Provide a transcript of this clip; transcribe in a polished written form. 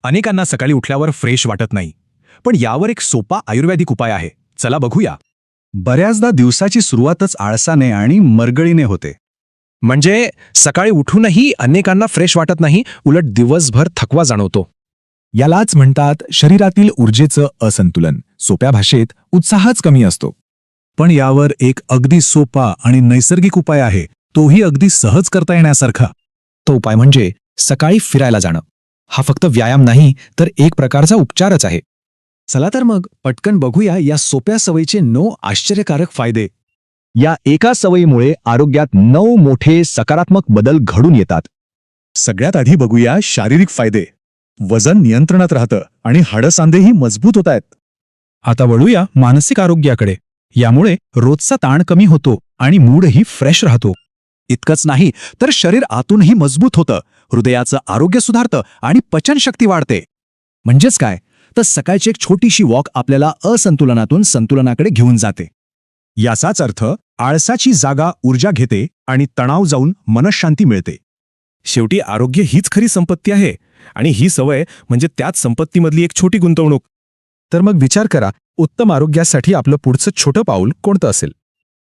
अनेकांना सकाळी उठल्यावर फ्रेश वाटत नाही, पण यावर एक सोपा आयुर्वेदिक उपाय आहे. चला बघूया. बऱ्याचदा दिवसाची सुरुवातच आळसाने आणि मरगळीने होते. म्हणजे सकाळी उठूनही अनेकांना फ्रेश वाटत नाही, उलट दिवसभर थकवा जाणवतो. यालाच म्हणतात शरीरातील ऊर्जेचं असंतुलन. सोप्या भाषेत उत्साहच कमी असतो. पण यावर एक अगदी सोपा आणि नैसर्गिक उपाय आहे, तोही अगदी सहज करता येण्यासारखा. तो उपाय म्हणजे सकाळी फिरायला जाणं. हा फक्त व्यायाम नाही, तर एक प्रकारचा उपचारच आहे. चला तर मग पटकन बघूया या सोप्या सवयीचे 9 आश्चर्यकारक फायदे. या एका सवयीमुळे आरोग्यात 9 मोठे सकारात्मक बदल घडून येतात. सगळ्यात आधी बघूया शारीरिक फायदे. वजन नियंत्रणात राहतं आणि हाडसांधेही मजबूत होत आहेत. आता वळूया मानसिक आरोग्याकडे. यामुळे रोजचा ताण कमी होतो आणि मूडही फ्रेश राहतो. इतकंच नाही तर शरीर आतूनही मजबूत होतं, हृदयाचं आरोग्य सुधारतं आणि पचनशक्ती वाढते. म्हणजेच काय, तर सकाळची एक छोटीशी वॉक आपल्याला असंतुलनातून संतुलनाकडे घेऊन जाते. याचाच अर्थ आळसाची जागा ऊर्जा घेते आणि तणाव जाऊन मनःशांती मिळते. शेवटी आरोग्य हीच खरी संपत्ती आहे, आणि ही सवय म्हणजे त्याच संपत्तीमधली एक छोटी गुंतवणूक. तर मग विचार करा, उत्तम आरोग्यासाठी आपलं पुढचं छोटं पाऊल कोणतं असेल?